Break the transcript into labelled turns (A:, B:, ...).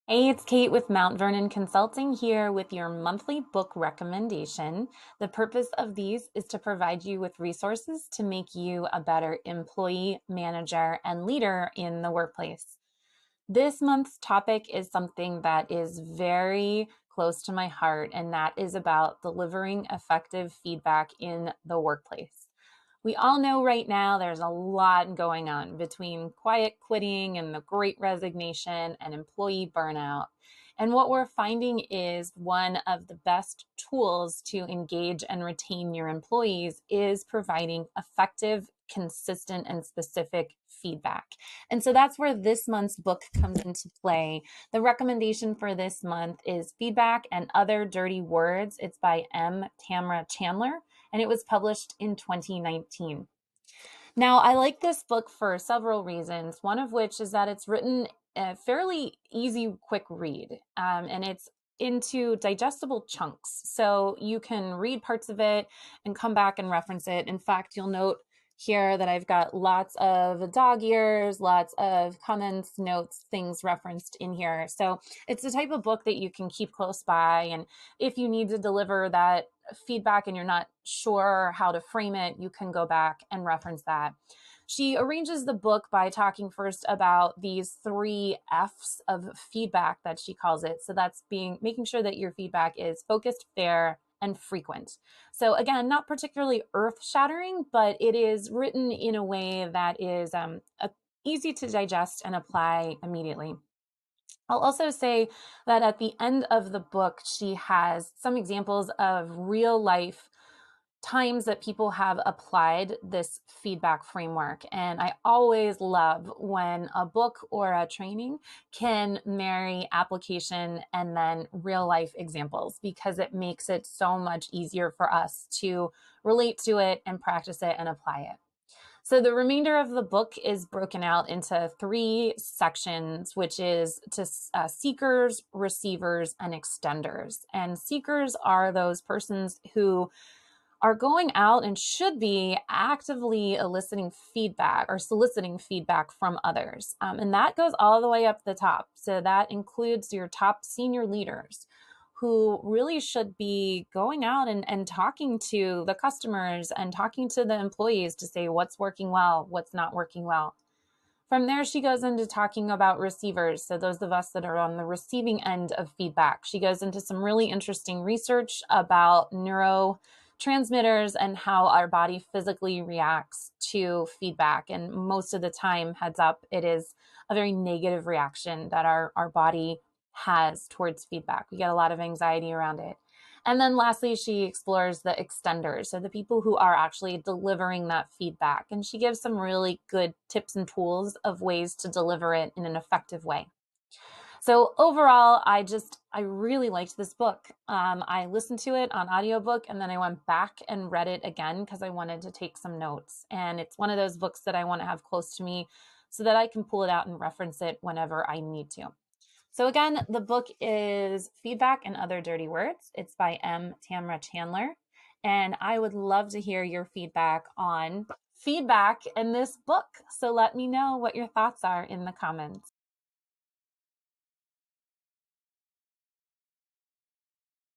A: Hey, it's Kate with Mount Vernon Consulting here with your monthly book recommendation. The purpose of these is to provide you with resources to make you a better employee, manager, and leader in the workplace. This month's topic is something that is very close to my heart, and that is about delivering effective feedback in the workplace. We all know right now there's a lot going on between quiet quitting and the great resignation and employee burnout. And what we're finding is one of the best tools to engage and retain your employees is providing effective, consistent, and specific feedback. And so that's where this month's book comes into play. The recommendation for this month is Feedback and Other Dirty Words. It's by Tamra Chandler, and it was published in 2019. Now, I like this book for several reasons, one of which is that it's written a fairly easy, quick read, and it's into digestible chunks. So you can read parts of it and come back and reference it. In fact, you'll note here that I've got lots of dog ears, lots of comments, notes, things referenced in here. So it's the type of book that you can keep close by. And if you need to deliver that feedback and you're not sure how to frame it, you can go back and reference that. She arranges the book by talking first about these 3 F's of feedback that she calls it. So that's making sure that your feedback is focused, fair, and frequent. So again, not particularly earth-shattering, but it is written in a way that is easy to digest and apply immediately. I'll also say that at the end of the book, she has some examples of real life times that people have applied this feedback framework. And I always love when a book or a training can marry application and then real life examples, because it makes it so much easier for us to relate to it and practice it and apply it. So the remainder of the book is broken out into 3 sections, which is to seekers, receivers, and extenders. And seekers are those persons who are going out and should be actively eliciting feedback or soliciting feedback from others. And that goes all the way up the top. So that includes your top senior leaders who really should be going out and talking to the customers and talking to the employees to say what's working well, what's not working well. From there, she goes into talking about receivers. So those of us that are on the receiving end of feedback. She goes into some really interesting research about neurotransmitters and how our body physically reacts to feedback. And most of the time, heads up, it is a very negative reaction that our body has towards feedback. We get a lot of anxiety around it. And then lastly, she explores the extenders, so the people who are actually delivering that feedback. And she gives some really good tips and tools of ways to deliver it in an effective way. So overall, I really liked this book. I listened to it on audiobook, and then I went back and read it again because I wanted to take some notes. And it's one of those books that I want to have close to me so that I can pull it out and reference it whenever I need to. So again, the book is Feedback and Other Dirty Words. It's by Tamra Chandler. And I would love to hear your feedback on feedback in this book. So let me know what your thoughts are in the comments.